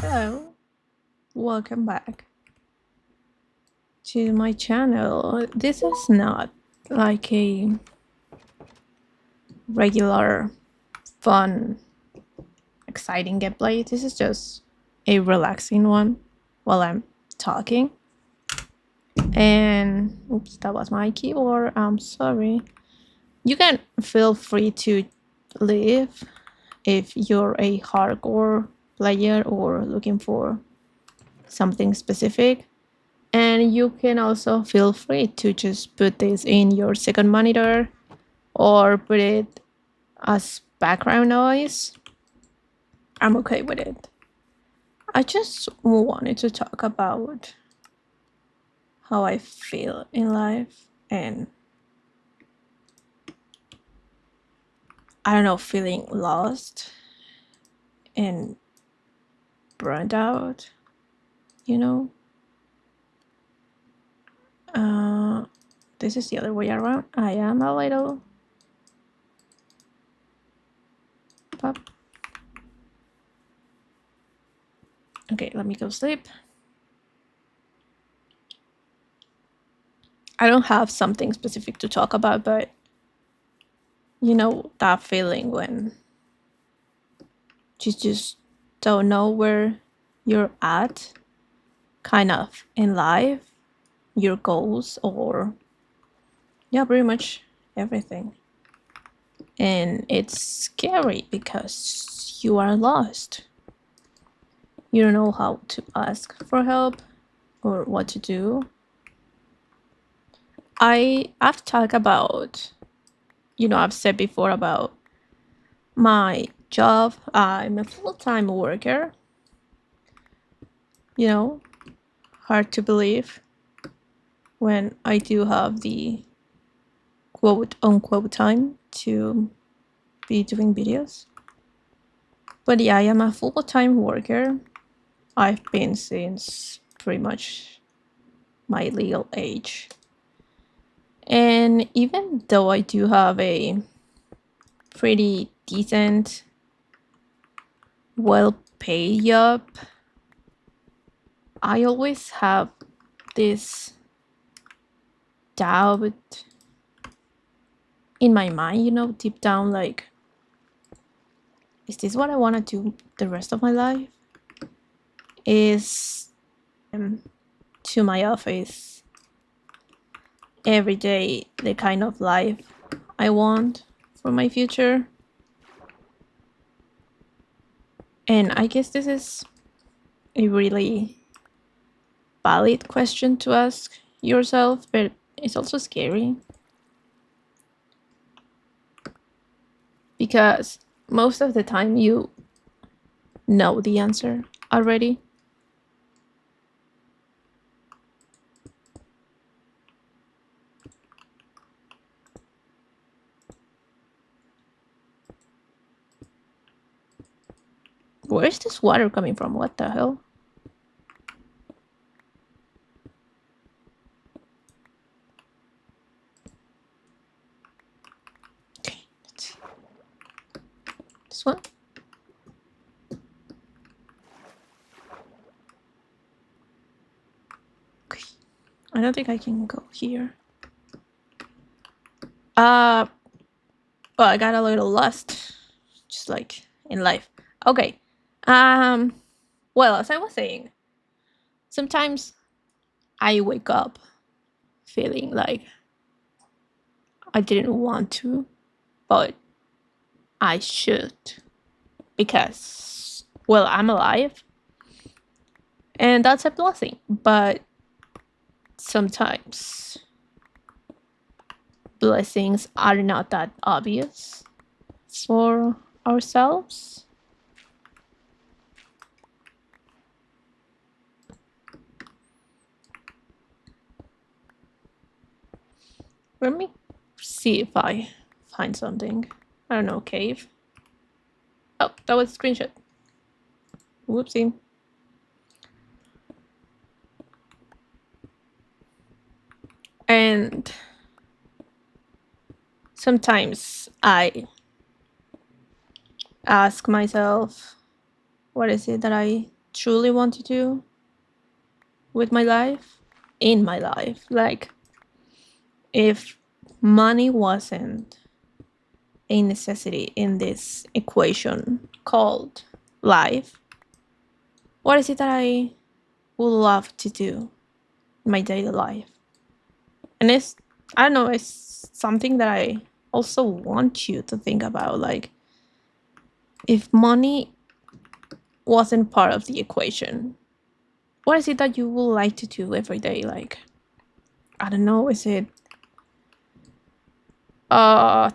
Hello, welcome back to my channel. This is not like a regular, fun, exciting gameplay. This is just a relaxing one while I'm talking. And oops, that was my keyboard. I'm sorry. You can feel free to leave if you're a hardcore player or looking for something specific. And you can also feel free to just put this in your second monitor or put it as background noise. I'm okay with it. I just wanted to talk about how I feel in life and I don't know, feeling lost and burned out, you know? This is the other way around. I am a little pop. Okay, let me go sleep. I don't have something specific to talk about, but you know that feeling when you just don't know where you're at, kind of in life, your goals, or yeah, pretty much everything. And it's scary because you are lost. You don't know how to ask for help or what to do. I've talked about, I've said before about my job. I'm a full-time worker. Hard to believe when I do have the quote unquote time to be doing videos. But yeah, I am a full-time worker. I've been since pretty much my legal age. And even though I do have a pretty decent, well-paid job, I always have this doubt in my mind, deep down, like, is this what I want to do the rest of my life? Is to my office every day the kind of life I want for my future? And I guess this is a really valid question to ask yourself, but it's also scary because most of the time you know the answer already. Where is this water coming from? What the hell? Okay, let's see. This one? Okay. I don't think I can go here. Well, I got a little lost, just like in life. Okay. Well, as I was saying, sometimes I wake up feeling like I didn't want to, but I should because, well, I'm alive and that's a blessing. But sometimes blessings are not that obvious for ourselves. Let me see if I find something. I don't know, cave. Oh, that was a screenshot. Whoopsie. And sometimes I ask myself, what is it that I truly want to do with my life, in my life. Like, if money wasn't a necessity in this equation called life, what is it that I would love to do in my daily life? And I don't know, it's something that I also want you to think about. Like, if money wasn't part of the equation, what is it that you would like to do every day? Like, I don't know, is it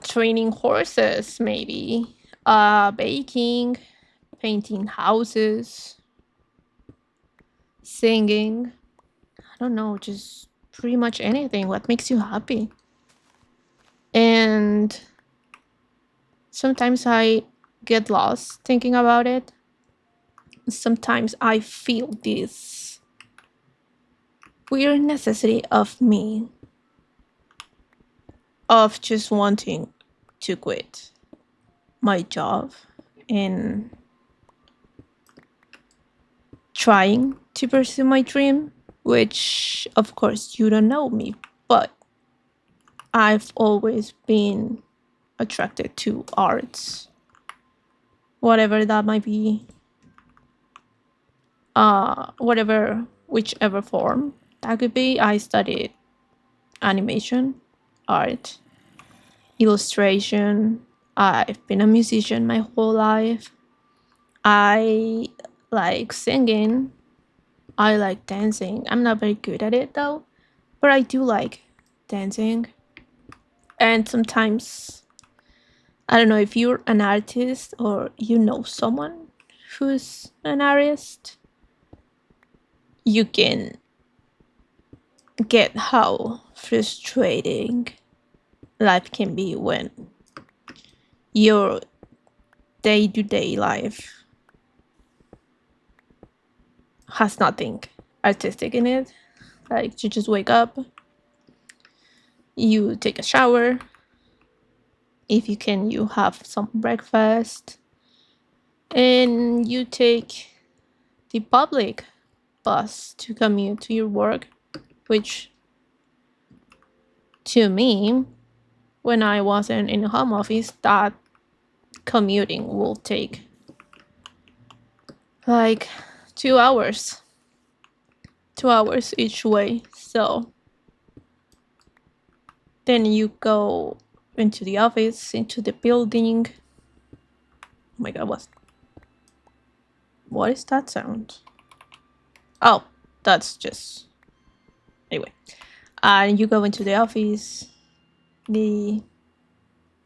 training horses, maybe, baking, painting houses, singing? I don't know, just pretty much anything. What makes you happy? And sometimes I get lost thinking about it. Sometimes I feel this weird necessity of me, of just wanting to quit my job and trying to pursue my dream, which, of course, you don't know me, but I've always been attracted to arts, whatever that might be, whichever form that could be. I studied animation, art, illustration. I've been a musician my whole life. I like singing. I like dancing. I'm not very good at it though, but I do like dancing. And sometimes, I don't know if you're an artist or you know someone who's an artist, you can get how frustrating life can be when your day-to-day life has nothing artistic in it. Like, you just wake up, you take a shower, if you can, you have some breakfast, and you take the public bus to commute to your work, which, to me, when I wasn't in a home office, that commuting will take like 2 hours, 2 hours each way. So then you go into the office, into the building. Oh my god, what is that sound? Oh, that's just, anyway. And you go into the office, the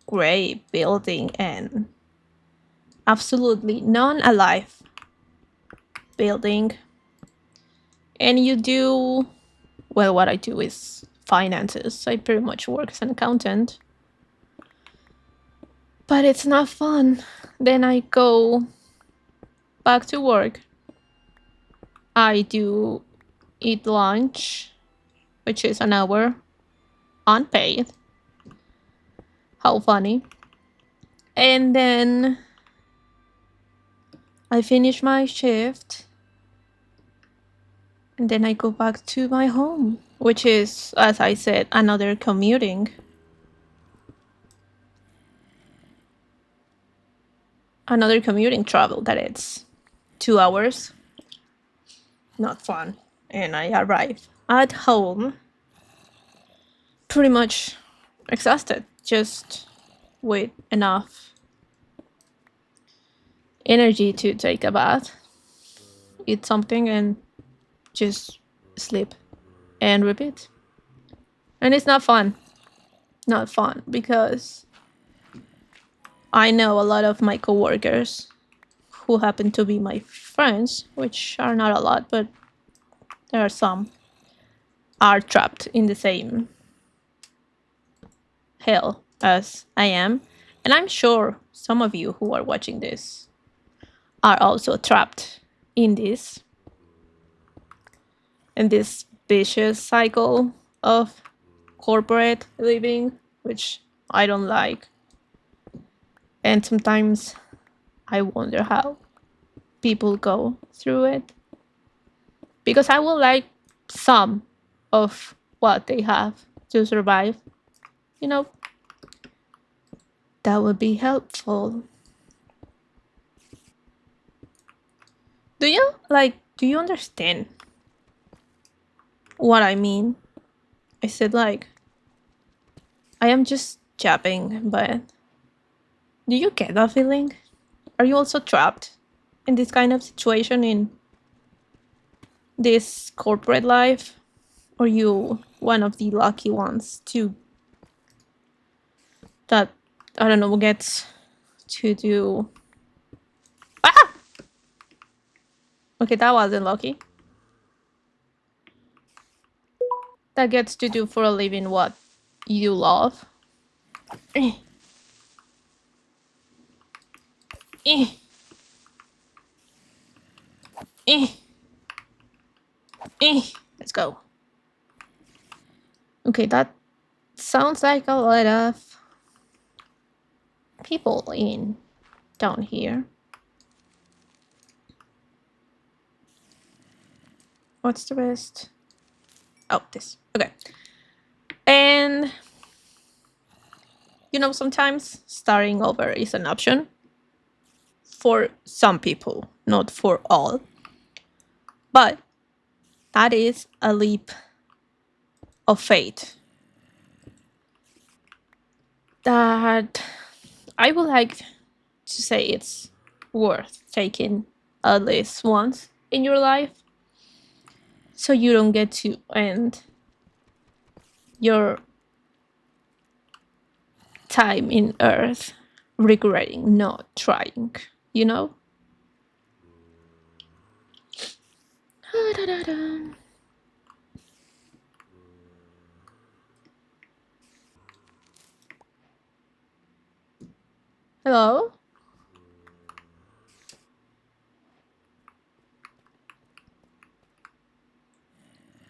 gray building, and absolutely non-alive building. And you do, well, what I do is finances. I pretty much work as an accountant. But it's not fun. Then I go back to work. I do eat lunch, which is an hour unpaid. How funny. And then I finish my shift. And then I go back to my home, which is, as I said, another commuting. Another commuting travel that it's 2 hours. Not fun. And I arrive at home pretty much exhausted, just with enough energy to take a bath, eat something, and just sleep and repeat. And it's not fun. Not fun, because I know a lot of my coworkers who happen to be my friends, which are not a lot, but there are some, are trapped in the same hell as I am. And I'm sure some of you who are watching this are also trapped in this vicious cycle of corporate living, which I don't like. And sometimes I wonder how people go through it, because I would like some of what they have to survive. You know, that would be helpful. Do you understand what I mean? I said, like, I am just jabbing, but do you get that feeling? Are you also trapped in this kind of situation in this corporate life? Or you one of the lucky ones to that, I don't know, gets to do. Ah! Okay, that wasn't lucky. That gets to do for a living what you love. Eh. Eh. Eh. Eh. Let's go. Okay, that sounds like a lot of people in down here. What's the best? Oh, this. Okay. And sometimes starting over is an option for some people, not for all. But that is a leap of faith that I would like to say it's worth taking at least once in your life, so you don't get to end your time in Earth regretting not trying, you know? Hello?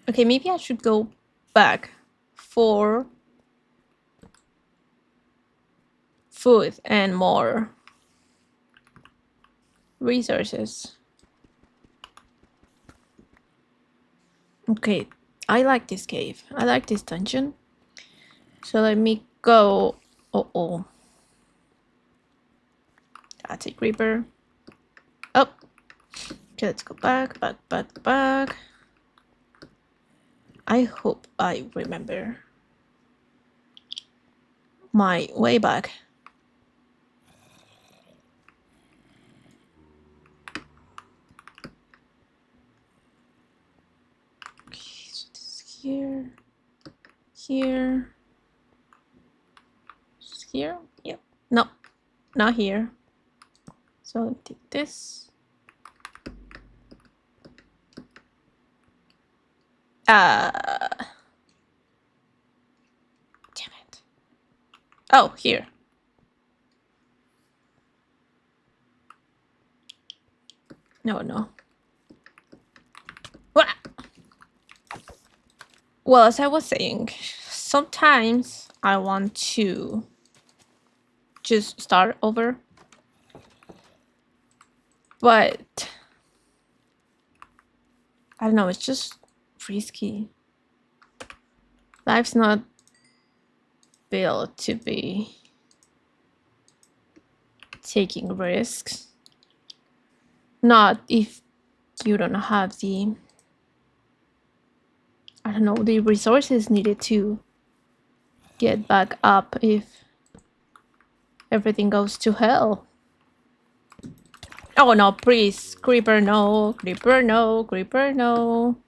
Okay, maybe I should go back for food and more resources. Okay, I like this cave. I like this dungeon. So let me go. Oh. That's a creeper. Oh. Okay, let's go back. I hope I remember my way back. Okay, so this is here. Here. Here? Yep. No, not here. So take this. Damn it. Oh, here. No. Well, as I was saying, sometimes I want to just start over. But I don't know, it's just risky. Life's not built to be taking risks. Not if you don't have the, I don't know, the resources needed to get back up if everything goes to hell. Oh no, please, creeper no, creeper no, creeper no.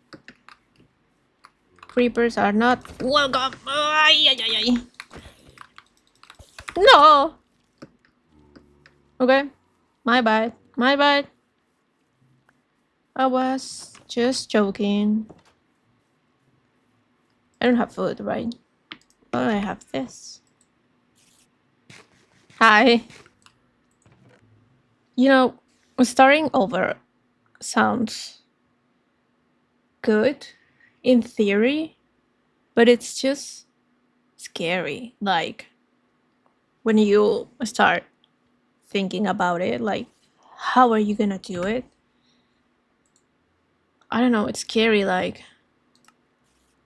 Creepers are not welcome. Ay. No. Okay, my bad. I was just joking. I don't have food, right? But I have this. Hi. Starting over sounds good in theory, but it's just scary. Like, when you start thinking about it, like, how are you gonna do it? I don't know, it's scary. Like,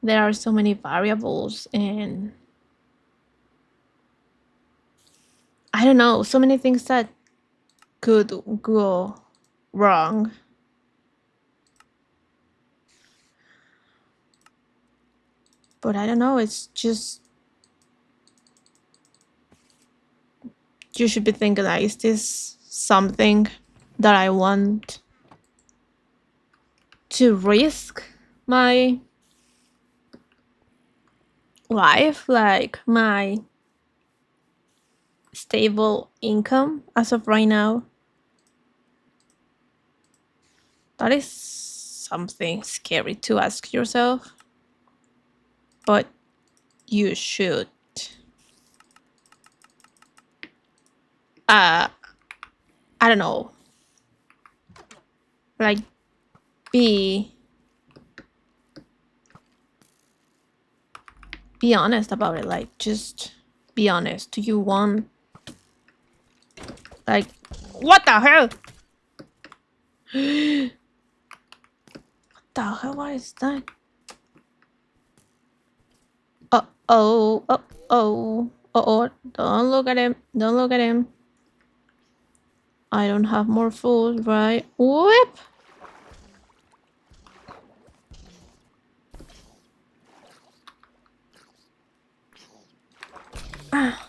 there are so many variables, and I don't know, so many things that could go wrong. But I don't know, it's just, you should be thinking, like, is this something that I want to risk my life, like my stable income as of right now? That is something scary to ask yourself, but you should. I don't know, like, be honest about it. Like, just be honest. Do you want, like, what the hell? What the hell? What is that? Oh, oh, oh, oh, don't look at him. Don't look at him. I don't have more food, right? Whoop! Ah.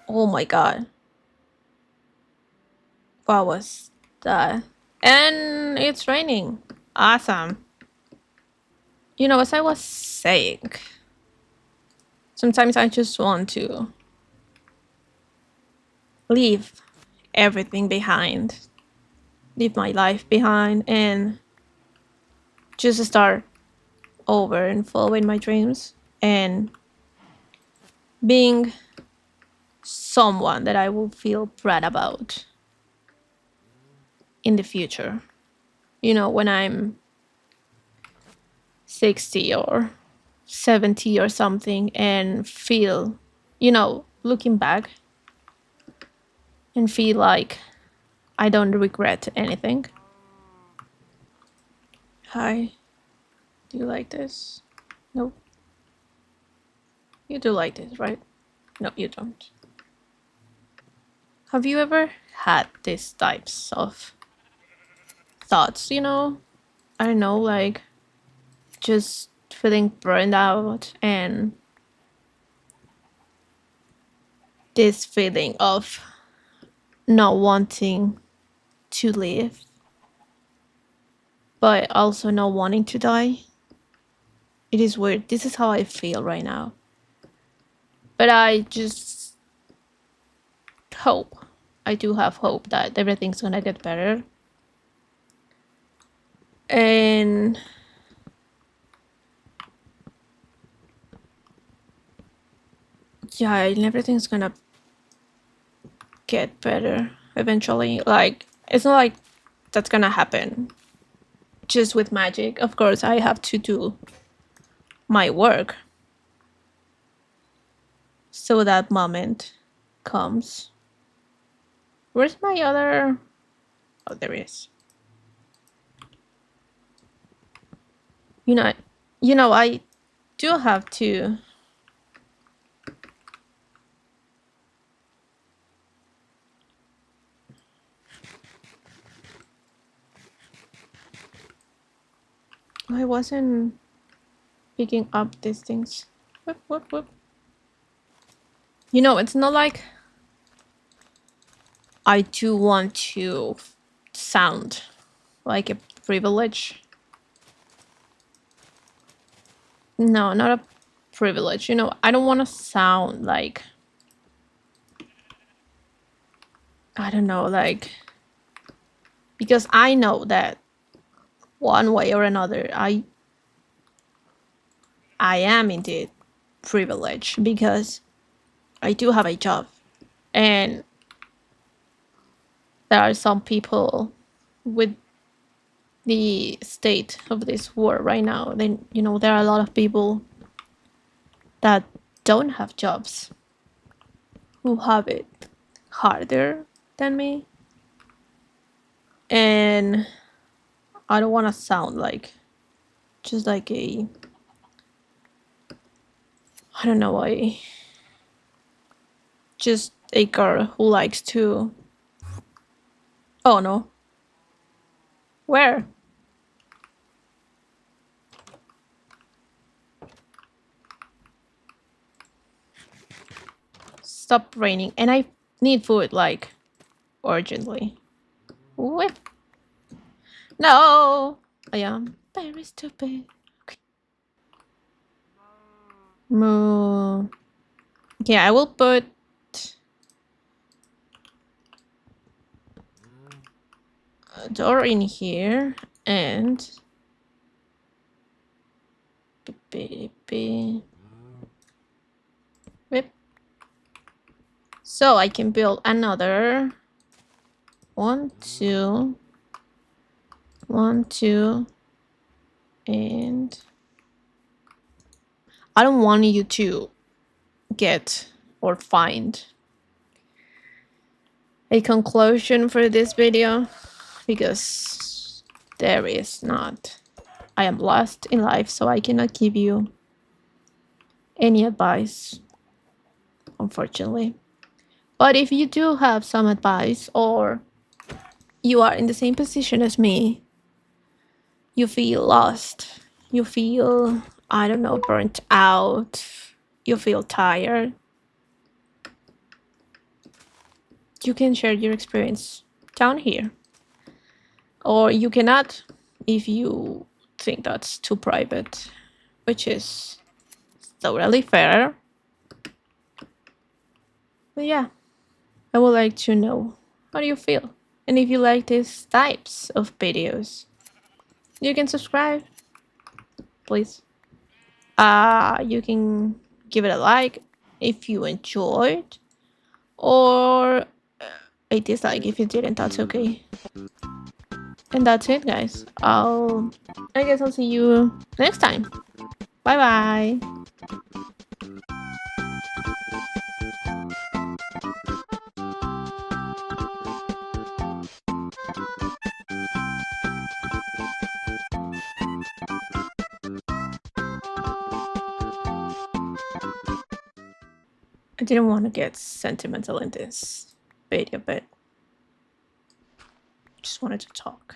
Oh my god. What was that? And it's raining. Awesome. You know, as I was saying, sometimes I just want to leave everything behind, leave my life behind, and just start over and following my dreams and being someone that I will feel proud about in the future. You know, when I'm 60 or 70 or something, and feel, you know, looking back and feel like I don't regret anything. Hi, do you like this? Nope. You do like this, right? No, you don't. Have you ever had these types of thoughts, you know? I don't know, like, just feeling burned out, and this feeling of not wanting to live, but also not wanting to die. It is weird. This is how I feel right now. But I just hope, I do have hope that everything's gonna get better. And yeah, and everything's gonna get better eventually. Like, it's not like that's gonna happen just with magic. Of course, I have to do my work so that moment comes. Where's my other? Oh, there is. You know, I do have to. I wasn't picking up these things. Whoop, whoop, whoop. You know, it's not like I do want to sound like a privilege. No, not a privilege. You know, I don't want to sound like, I don't know, like, because I know that one way or another, I am indeed privileged because I do have a job, and there are some people with the state of this war right now. Then, you know, there are a lot of people that don't have jobs, who have it harder than me. And I don't want to sound like just like a, I don't know why, just a girl who likes to. Oh no. Where? Stop raining. And I need food, like, urgently. Whip. No! I am very stupid. Okay. Moo. Okay, I will put a door in here and whip. So I can build another 1, 2, 1, 2, and I don't want you to get or find a conclusion for this video because there is not. I am lost in life, so I cannot give you any advice, unfortunately. But if you do have some advice or you are in the same position as me, you feel lost, you feel, I don't know, burnt out, you feel tired, you can share your experience down here. Or you cannot if you think that's too private, which is totally fair. But yeah, I would like to know how do you feel? And if you like these types of videos, you can subscribe, please. You can give it a like if you enjoyed, or a dislike if you didn't, that's okay. And that's it, guys. I guess I'll see you next time. Bye bye. I didn't want to get sentimental in this video, but just wanted to talk.